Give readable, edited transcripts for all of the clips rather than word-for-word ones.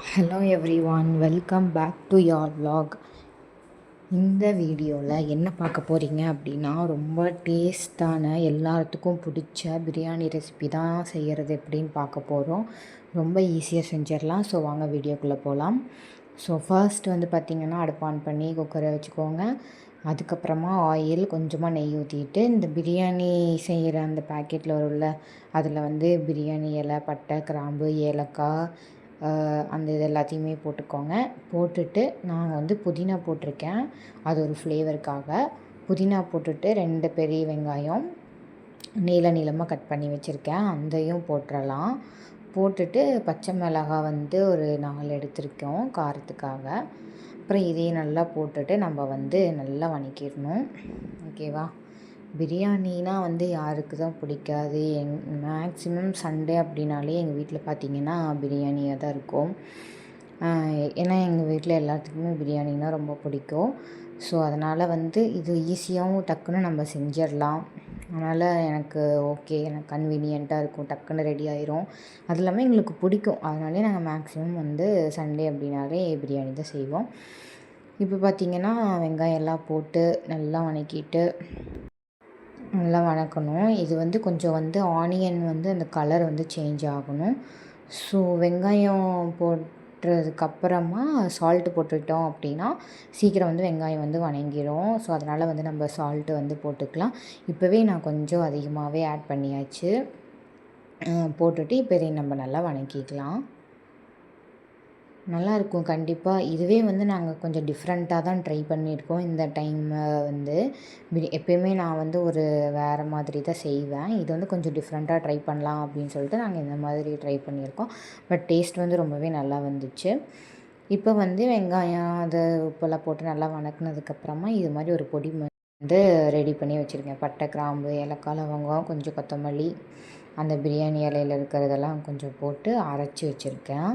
Hello everyone, welcome back to your vlog. இந்த வீடியோவில் என்ன பார்க்க போகிறீங்க அப்படின்னா, ரொம்ப டேஸ்டான எல்லாத்துக்கும் பிடிச்ச பிரியாணி ரெசிபி தான் செய்கிறது எப்படின்னு பார்க்க போகிறோம். ரொம்ப ஈஸியாக செஞ்சிடலாம். ஸோ வாங்க வீடியோக்குள்ளே போகலாம். ஸோ ஃபர்ஸ்ட் வந்து பார்த்திங்கன்னா, அடுப்பு ஆன் பண்ணி குக்கரை வச்சுக்கோங்க. அதுக்கப்புறமா ஆயில், கொஞ்சமாக நெய் ஊற்றிட்டு இந்த பிரியாணி செய்கிற அந்த பேக்கெட்டில் வரும்ல, அதில் வந்து பிரியாணி இலை, பட்டை, கிராம்பு, ஏலக்காய், அந்த இது எல்லாத்தையுமே போட்டுக்கோங்க. போட்டுட்டு நான் வந்து புதினா போட்டிருக்கேன், அது ஒரு ஃப்ளேவருக்காக. புதினா போட்டுட்டு 2 பெரிய வெங்காயம் நீளமாக கட் பண்ணி வச்சுருக்கேன், அதையும் போட்டுடலாம். போட்டுட்டு பச்சை மிளகாய் வந்து ஒரு 4 எடுத்திருக்கோம் காரத்துக்காக. அப்புறம் இதையும் நல்லா போட்டுட்டு நம்ம வந்து நல்லா வதக்கிடணும். ஓகேவா? பிரியாணினா வந்து யாருக்கு தான் பிடிக்காது? மேக்ஸிமம் சண்டே அப்படின்னாலே எங்கள் வீட்டில் பார்த்திங்கன்னா பிரியாணியாக தான் இருக்கும். ஏன்னா எங்கள் வீட்டில் எல்லாத்துக்குமே பிரியாணினா ரொம்ப பிடிக்கும். ஸோ அதனால் வந்து இது ஈஸியாகவும் டக்குன்னு நம்ம செஞ்சிடலாம். அதனால் எனக்கு ஓகே, எனக்கு கன்வீனியண்ட்டாக இருக்கும், டக்குன்னு ரெடி ஆயிரும். அது இல்லாமல் எங்களுக்கு பிடிக்கும். அதனாலே நாங்கள் மேக்ஸிமம் வந்து சண்டே அப்படின்னாலே பிரியாணி தான் செய்வோம். இப்போ பார்த்திங்கன்னா வெங்காயம் எல்லாம் போட்டு நல்லா வதக்கிட்டு நல்லா வதக்கணும். இது வந்து கொஞ்சம் வந்து ஆனியன் வந்து அந்த கலர் வந்து சேஞ்ச் ஆகணும். ஸோ வெங்காயம் போட்டதுக்கப்புறமா சால்ட்டு போட்டுவிட்டோம் அப்படின்னா சீக்கிரம் வந்து வெங்காயம் வந்து வதங்கிடும். ஸோ அதனால் வந்து நம்ம சால்ட்டு வந்து போட்டுக்கலாம். இப்போவே நான் கொஞ்சம் அதிகமாகவே ஆட் பண்ணியாச்சு. போட்டுட்டு இப்போ இதை நம்ம நல்லா வதக்கிக்கலாம். நல்லாயிருக்கும் கண்டிப்பாக. இதுவே வந்து நாங்கள் கொஞ்சம் டிஃப்ரெண்ட்டாக தான் ட்ரை பண்ணியிருக்கோம் இந்த டைம். வந்து எப்பயுமே நான் வந்து ஒரு வேறு மாதிரி தான் செய்வேன். இது வந்து கொஞ்சம் டிஃப்ரெண்ட்டாக ட்ரை பண்ணலாம் அப்படின்னு சொல்லிட்டு நாங்கள் இந்த மாதிரி ட்ரை பண்ணியிருக்கோம். பட் டேஸ்ட் வந்து ரொம்பவே நல்லா வந்துச்சு. இப்போ வந்து வெங்காயம் அது உப்பெல்லாம் போட்டு நல்லா வதக்குனதுக்கப்புறமா இது மாதிரி ஒரு பொடி வந்து ரெடி பண்ணி வச்சுருக்கேன். பட்டை, கிராம்பு, ஏலக்காய், லவங்கம், கொஞ்சம் கொத்தமல்லி, அந்த பிரியாணி இலையில் இருக்கிறதெல்லாம் கொஞ்சம் போட்டு அரைச்சி வச்சுருக்கேன்.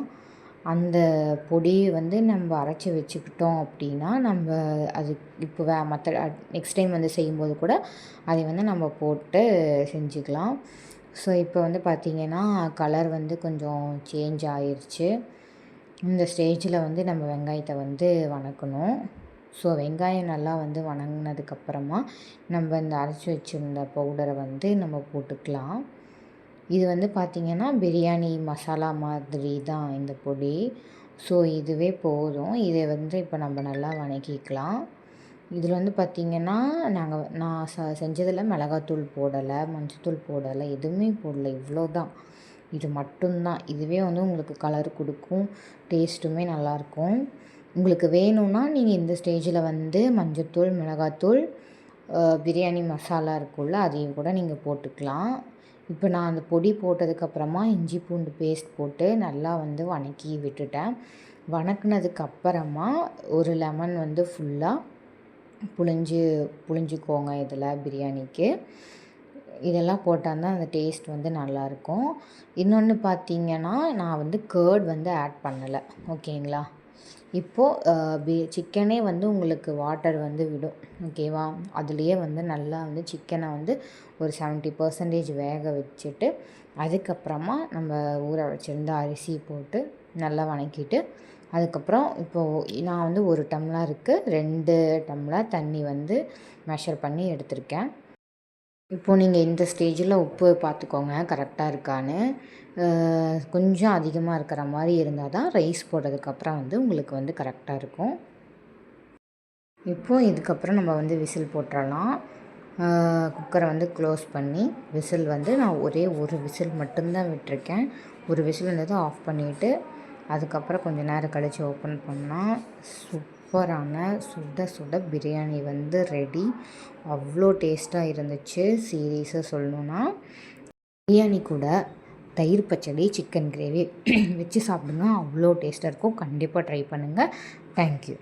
அந்த பொடியை வந்து நம்ம அரைச்சி வச்சுக்கிட்டோம் அப்படின்னா நம்ம அது இப்போ மற்ற நெக்ஸ்ட் டைம் வந்து செய்யும்போது கூட அதை வந்து நம்ம போட்டு செஞ்சுக்கலாம். ஸோ இப்போ வந்து பார்த்திங்கன்னா கலர் வந்து கொஞ்சம் சேஞ்ச் ஆயிடுச்சு. இந்த ஸ்டேஜில் வந்து நம்ம வெங்காயத்தை வந்து வதக்கணும். ஸோ வெங்காயம் நல்லா வந்து வதங்கினதுக்கப்புறமா நம்ம இந்த அரைச்சி வச்சுருந்த பவுடரை வந்து நம்ம போட்டுக்கலாம். இது வந்து பார்த்திங்கன்னா பிரியாணி மசாலா மாதிரி தான் இந்த பொடி. ஸோ இதுவே போதும். இதை வந்து இப்போ நம்ம நல்லா வதக்கிக்கலாம். இதில் வந்து பார்த்திங்கன்னா நான் செஞ்சதில் மிளகாத்தூள் போடலை, மஞ்சத்தூள் போடலை, எதுவுமே போடலை. இவ்வளோ தான், இது மட்டும்தான். இதுவே வந்து உங்களுக்கு கலர் கொடுக்கும், டேஸ்ட்டுமே நல்லாயிருக்கும். உங்களுக்கு வேணும்னா நீங்கள் இந்த ஸ்டேஜில் வந்து மஞ்சத்தூள், மிளகாத்தூள், பிரியாணி மசாலா இருக்குல்ல, அதையும் கூட நீங்கள் போட்டுக்கலாம். இப்போ நான் அந்த பொடி போட்டதுக்கப்புறமா இஞ்சி பூண்டு பேஸ்ட் போட்டு நல்லா வந்து வதக்கி விட்டுட்டேன். வதக்குனதுக்கப்புறமா ஒரு லெமன் வந்து ஃபுல்லாக புழிஞ்சிக்கோங்க இதில் பிரியாணிக்கு. இதெல்லாம் போட்டால் தான் அந்த டேஸ்ட் வந்து நல்லாயிருக்கும். இன்னொன்று பார்த்திங்கன்னா நான் வந்து கர்ட் வந்து ஆட் பண்ணலை. ஓகேங்களா? இப்போது சிக்கனே வந்து உங்களுக்கு வாட்டர் வந்து விடும். ஓகேவா? அதுலேயே வந்து நல்லா வந்து சிக்கனை வந்து ஒரு 70% வேக வச்சுட்டு அதுக்கப்புறமா நம்ம ஊற வச்சுருந்த அரிசி போட்டு நல்லா வதக்கிட்டு அதுக்கப்புறம் இப்போது நான் வந்து 1 டம்ளருக்கு 2 டம்ளர் தண்ணி வந்து மெஷர் பண்ணி எடுத்திருக்கேன். இப்போது நீங்கள் இந்த ஸ்டேஜில் உப்பு பார்த்துக்கோங்க கரெக்டாக இருக்கான்னு. கொஞ்சம் அதிகமாக இருக்கிற மாதிரி இருந்தால் தான் ரைஸ் போட்டதுக்கப்புறம் வந்து உங்களுக்கு வந்து கரெக்டாக இருக்கும். இப்போது இதுக்கப்புறம் நம்ம வந்து விசில் போட்டுடலாம். குக்கரை வந்து க்ளோஸ் பண்ணி விசில் வந்து நான் ஒரே ஒரு விசில் மட்டும்தான் விட்டிருக்கேன். ஒரு விசில் இருந்தது ஆஃப் பண்ணிவிட்டு அதுக்கப்புறம் கொஞ்சம் நேரம் கழித்து ஓப்பன் பண்ணால் சூப்பரான சுட சுட பிரியாணி வந்து ரெடி. அவ்வளோ டேஸ்ட்டாக இருந்துச்சு. சீரியஸாக சொல்லணுன்னா பிரியாணி கூட தயிர் பச்சடி, சிக்கன் கிரேவி வச்சு சாப்பிடுங்க, அவ்வளோ டேஸ்ட்டாக இருக்கும். கண்டிப்பாக ட்ரை பண்ணுங்கள். தேங்க்யூ.